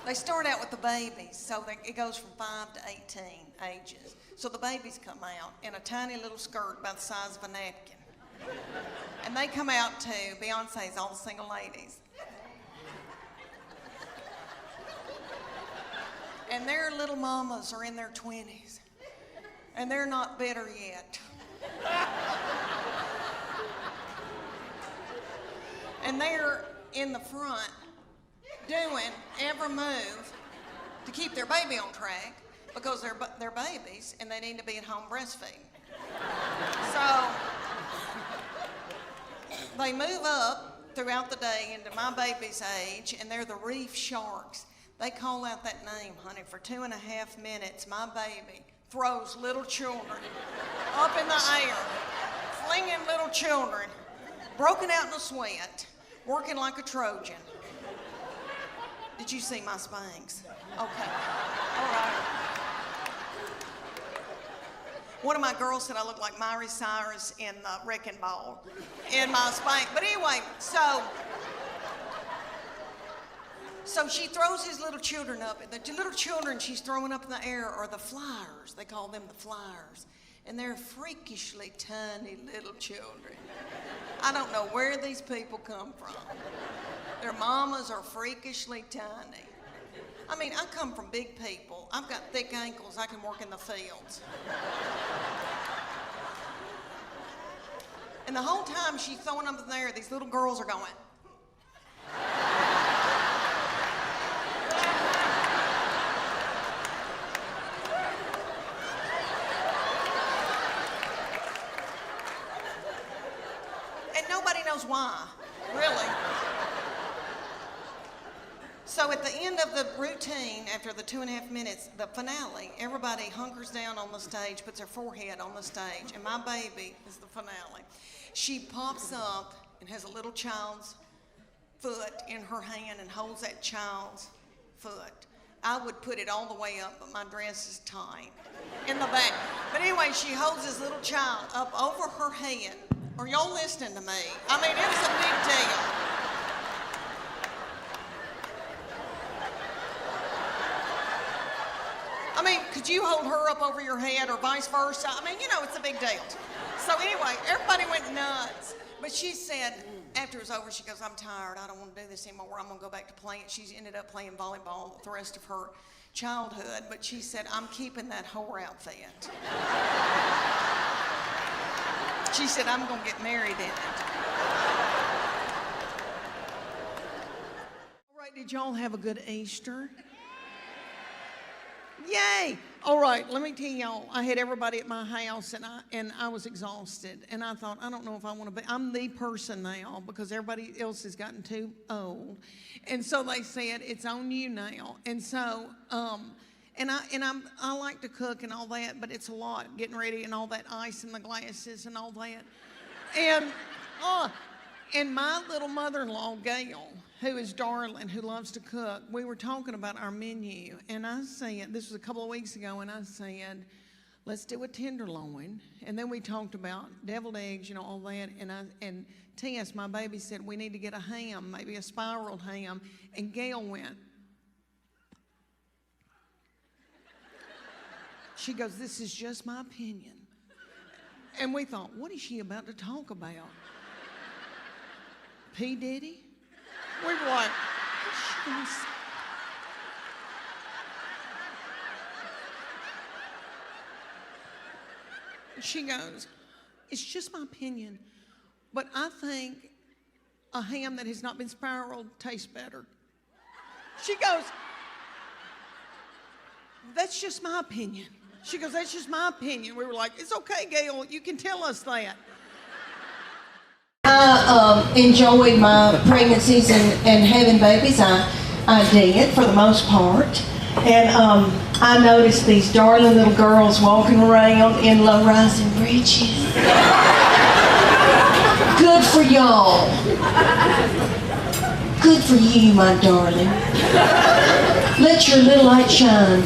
They start out with the babies, so it goes from 5 to 18 ages. So the babies come out in a tiny little skirt about the size of a napkin. And they come out to Beyonce's All the Single Ladies. and their little mamas are in their 20s, and they're not bitter yet. And they're in the front doing every move to keep their baby on track because they're babies and they need to be at home breastfeeding. So they move up throughout the day into my baby's age, and they're the reef sharks. They call out that name, honey, for 2.5 minutes. My baby throws little children up in the air, flinging little children, broken out in a sweat, working like a Trojan. Did you see my Spanx? Okay, all right. One of my girls said I look like Miley Cyrus in the Wrecking Ball in my Spanx. But anyway, so she throws his little children up. And the little children she's throwing up in the air are the flyers. They call them the flyers. And they're freakishly tiny little children. I don't know where these people come from. Their mamas are freakishly tiny. I mean, I come from big people. I've got thick ankles. I can work in the fields. And the whole time she's throwing them in there, these little girls are going. And nobody knows why, really. So at the end of the routine, after the 2.5 minutes, the finale, everybody hunkers down on the stage, puts their forehead on the stage, and my baby is the finale. She pops up and has a little child's foot in her hand and holds that child's foot. I would put it all the way up, but my dress is tight in the back. But anyway, she holds this little child up over her head. Are y'all listening to me? I mean, it was a big deal. I mean, could you hold her up over your head or vice versa? I mean, you know, it's a big deal. So anyway, everybody went nuts. But she said, after it was over, she goes, I'm tired. I don't want to do this anymore. I'm going to go back to playing. She ended up playing volleyball the rest of her childhood. But she said, I'm keeping that whore outfit. She said, I'm going to get married in it. All right, did y'all have a good Easter? Yay! All right, let me tell y'all, I had everybody at my house, and I was exhausted. And I thought, I don't know if I want to be, I'm the person now because everybody else has gotten too old. And so they said, it's on you now. And so, I like to cook and all that, but it's a lot, getting ready and all that ice in the glasses and all that. And my little mother-in-law, Gail, who is darling, who loves to cook, we were talking about our menu, and I said, this was a couple of weeks ago, and I said, let's do a tenderloin. And then we talked about deviled eggs, you know, all that, and Tess, my baby, said, we need to get a ham, maybe a spiraled ham, and Gail went. She goes, this is just my opinion. And we thought, what is she about to talk about? P. Diddy? We were like, she goes, it's just my opinion, but I think a ham that has not been spiraled tastes better. She goes, that's just my opinion. She goes, that's just my opinion. We were like, it's okay, Gail, you can tell us that. I enjoyed my pregnancies and having babies. I did for the most part. And I noticed these darling little girls walking around in low-rising breeches. Good for y'all. Good for you, my darling. Let your little light shine.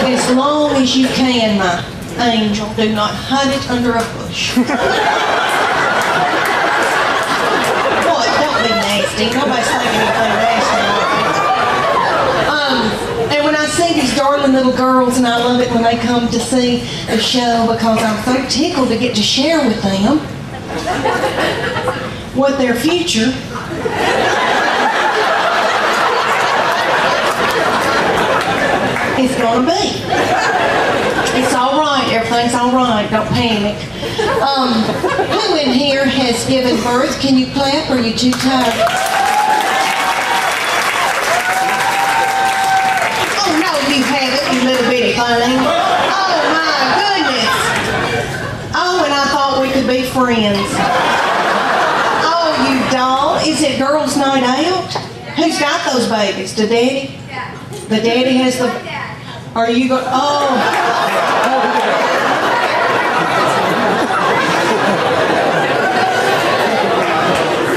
As long as you can, my angel, do not hide it under a bush. What? Don't be nasty. Nobody's thinking anything nasty. And when I see these darling little girls, and I love it when they come to see the show because I'm so tickled to get to share with them what their future It's gonna be. It's all right. Everything's all right. Don't panic. Who in here has given birth? Can you clap? Or are you too tired? Oh no, you haven't, you little bitty thing. Oh my goodness. Oh, and I thought we could be friends. Oh, you doll. Is it girls' night out? Who's got those babies? The daddy? The daddy has the... Are you going... Oh.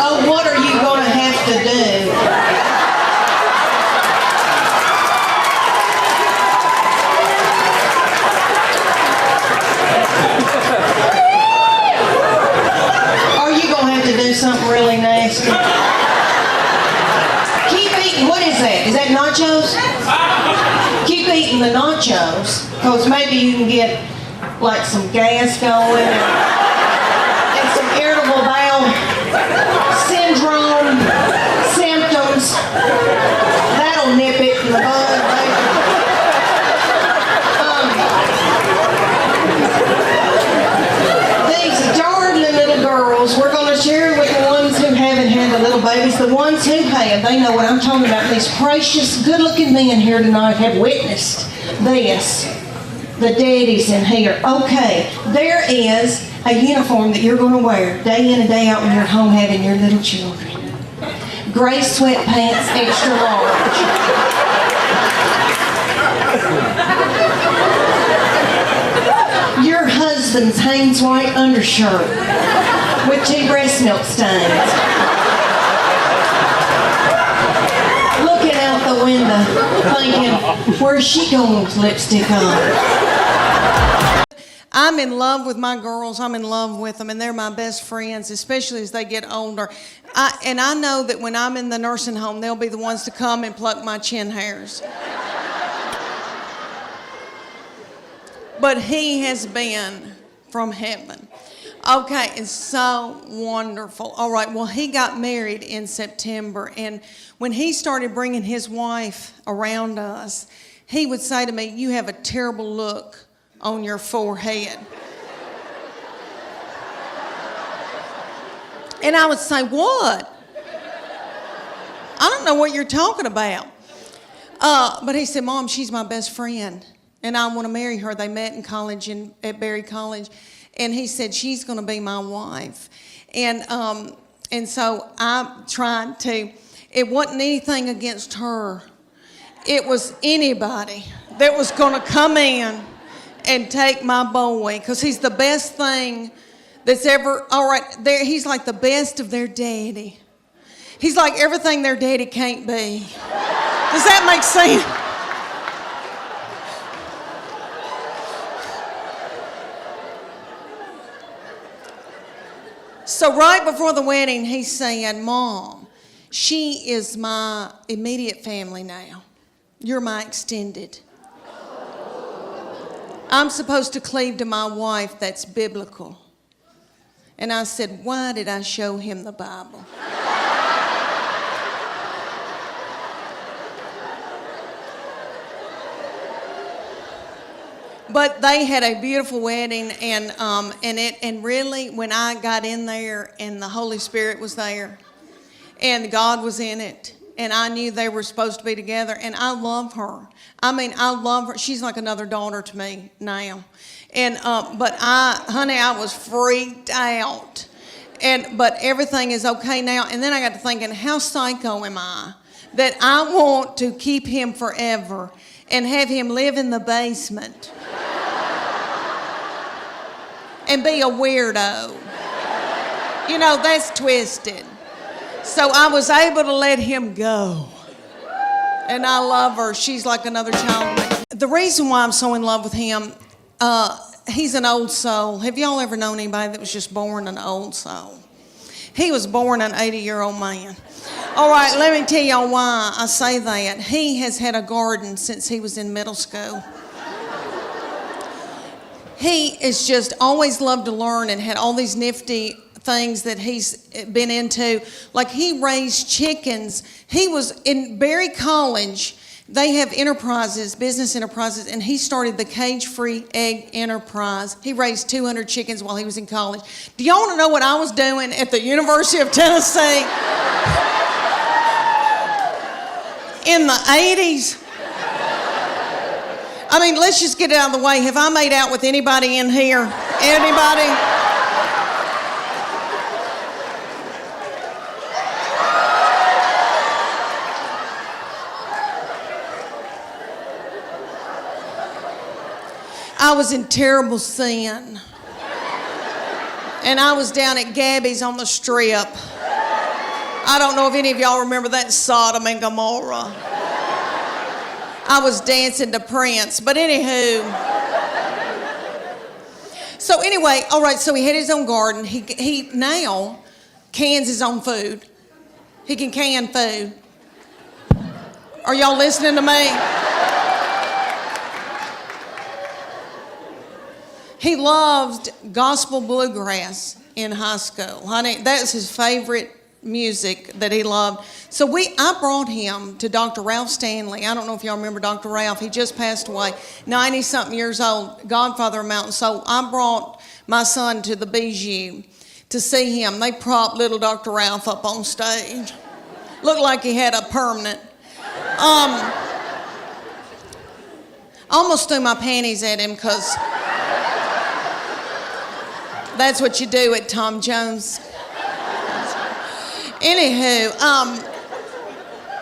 Oh, what are you going to have to do? Are you going to have to do something really nasty? Keep eating. What is that? Is that nachos? Keep eating the nachos, because maybe you can get like some gas going and some irritable bowel syndrome symptoms. That'll nip it in the bud, baby. These darling little girls, we're going to share with the ones who haven't had the little babies. The ones who have, they know what I'm talking about. These precious, good-looking men here tonight have witnessed this. The daddies in here. Okay, there is a uniform that you're going to wear day in and day out when you're home having your little children. Gray sweatpants, extra large. Your husband's Hanes white undershirt with 2 breast milk stains. Looking out the window, thinking, where's she going with lipstick on? I'm in love with my girls. I'm in love with them, and they're my best friends, especially as they get older. And I know that when I'm in the nursing home, they'll be the ones to come and pluck my chin hairs. But he has been from heaven. Okay, it's so wonderful. All right, well, he got married in September, and when he started bringing his wife around us, he would say to me, "You have a terrible look on your forehead." And I would say, "What? I don't know what you're talking about." But he said, "Mom, she's my best friend, and I want to marry her." They met in college at Berry College. And he said, "She's going to be my wife." And so I tried to, it wasn't anything against her. It was anybody that was going to come in and take my boy, because he's the best thing that's ever, all right, he's like the best of their daddy. He's like everything their daddy can't be. Does that make sense? So right before the wedding, he said, "Mom, she is my immediate family now. You're my extended. I'm supposed to cleave to my wife. That's biblical." And I said, "Why did I show him the Bible?" But they had a beautiful wedding, and really, when I got in there and the Holy Spirit was there, and God was in it, and I knew they were supposed to be together, and I love her. I mean, I love her. She's like another daughter to me now. And but I was freaked out. But everything is okay now. And then I got to thinking, how psycho am I that I want to keep him forever and have him live in the basement and be a weirdo? You know, that's twisted. So I was able to let him go. And I love her. She's like another child to me. The reason why I'm so in love with him, he's an old soul. Have y'all ever known anybody that was just born an old soul? He was born an 80-year-old man. All right, let me tell y'all why I say that. He has had a garden since he was in middle school. He has just always loved to learn and had all these nifty things that he's been into. Like he raised chickens. He was in Berry College. They have enterprises, business enterprises, and he started the cage-free egg enterprise. He raised 200 chickens while he was in college. Do y'all want to know what I was doing at the University of Tennessee in the 80s? I mean, let's just get it out of the way. Have I made out with anybody in here? Anybody? I was in terrible sin. And I was down at Gabby's on the Strip. I don't know if any of y'all remember that Sodom and Gomorrah. I was dancing to Prince, but anywho. So anyway, all right, so he had his own garden. He now cans his own food. He can can food. Are y'all listening to me? He loved gospel bluegrass in high school. Honey, that's his favorite music that he loved. So I brought him to Dr. Ralph Stanley. I don't know if y'all remember Dr. Ralph. He just passed away, 90-something years old, godfather of Mountain. So I brought my son to the Bijou to see him. They propped little Dr. Ralph up on stage. Looked like he had a permanent. Almost threw my panties at him because that's what you do at Tom Jones. Anywho,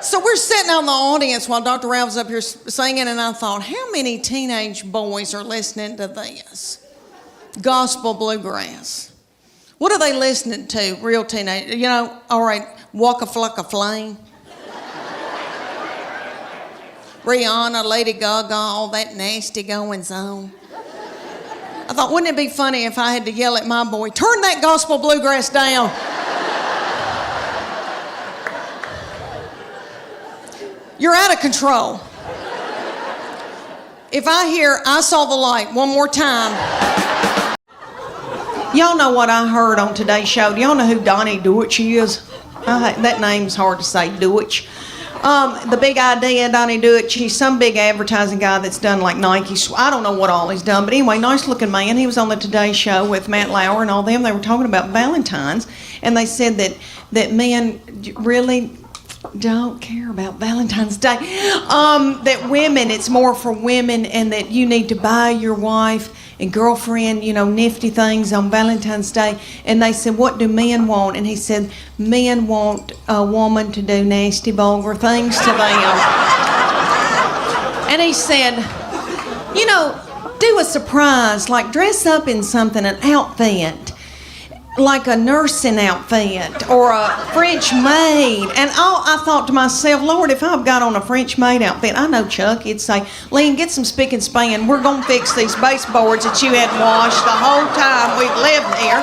so we're sitting out in the audience while Dr. Ralph's up here singing, and I thought, how many teenage boys are listening to this? Gospel bluegrass. What are they listening to, real teenage? You know, all right, Waka Flocka Flame. Rihanna, Lady Gaga, all that nasty goings on. I thought, wouldn't it be funny if I had to yell at my boy, turn that gospel bluegrass down. You're out of control. If I hear, I saw the light one more time. Y'all know what I heard on today's show. Do y'all know who Donnie Deutsch is? That name's hard to say, Deutsch. The big idea, Donnie Deutsch, he's some big advertising guy that's done like Nike. I don't know what all he's done, but anyway, nice looking man. He was on the Today Show with Matt Lauer and all them. They were talking about Valentine's, and they said that men really don't care about Valentine's Day. That women, it's more for women, and that you need to buy your wife and girlfriend, nifty things on Valentine's Day. And they said, what do men want? And he said, men want a woman to do nasty, vulgar things to them. And he said, do a surprise, like dress up in something, an outfit, like a nursing outfit or a French maid. And I thought to myself, Lord, if I've got on a French maid outfit, I know Chuck, he'd say, Leanne, get some spick and span. We're going to fix these baseboards that you hadn't washed the whole time we've lived here.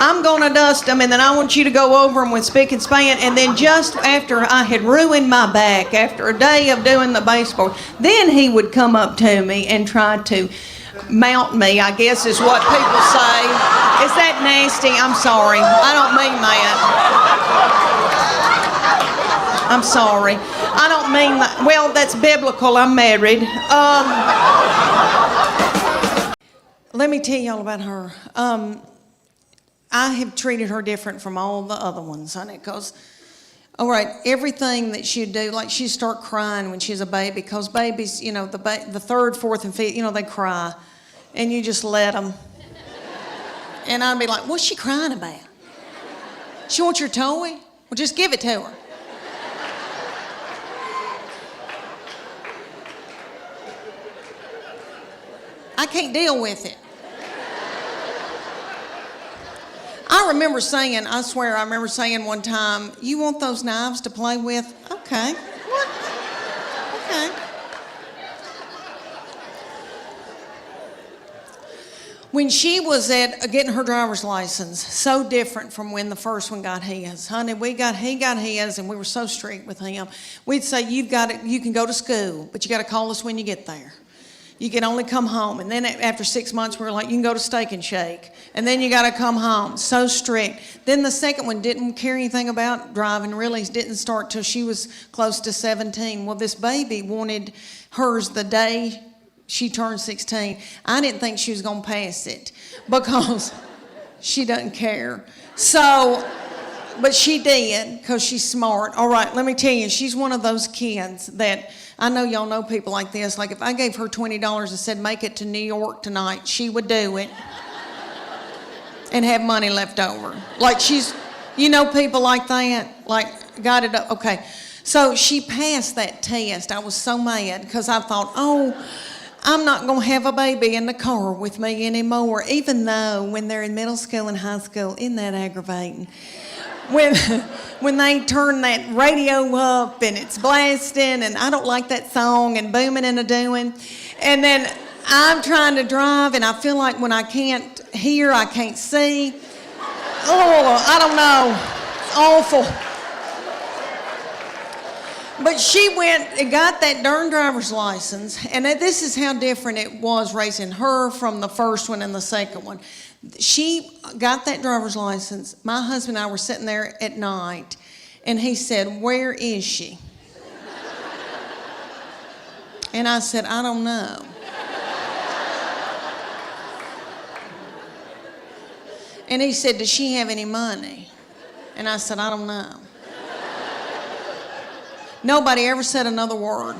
I'm going to dust them, and then I want you to go over them with spick and span. And then just after I had ruined my back, after a day of doing the baseboard, then he would come up to me and try to mount me, I guess is what people say. Is that nasty? I'm sorry. I don't mean that. I'm sorry. I don't mean that. Well, that's biblical. I'm married. Let me tell y'all about her. I have treated her different from all the other ones, honey, because, all right, everything that she'd do, like she'd start crying when she's a baby, because babies, the third, fourth, and fifth, they cry, and you just let them. And I'd be like, what's she crying about? She wants your toy? Well, just give it to her. I can't deal with it. I remember saying one time, you want those knives to play with? Okay. What? Okay. When she was getting her driver's license, so different from when the first one got his. Honey, he got his, and we were so strict with him. We'd say, you can go to school, but you got to call us when you get there. You can only come home. And then after 6 months, we were like, you can go to Steak and Shake. And then you got to come home. So strict. Then the second one didn't care anything about driving, really didn't start till she was close to 17. Well, this baby wanted hers the day she turned 16. I didn't think she was going to pass it because she doesn't care. So, but she did because she's smart. All right, let me tell you, she's one of those kids that, I know y'all know people like this. Like if I gave her $20 and said, make it to New York tonight, she would do it and have money left over. Like she's, you know people like that? Like got it up, okay. So she passed that test. I was so mad because I thought, oh, I'm not going to have a baby in the car with me anymore, even though when they're in middle school and high school, isn't that aggravating? When they turn that radio up and it's blasting and I don't like that song and booming and a-doing. And then I'm trying to drive and I feel like when I can't hear, I can't see. Oh, I don't know. It's awful. But she went and got that darn driver's license, and this is how different it was raising her from the first one and the second one. She got that driver's license. My husband and I were sitting there at night, and he said, where is she? And I said, I don't know. And he said, does she have any money? And I said, I don't know. Nobody ever said another word.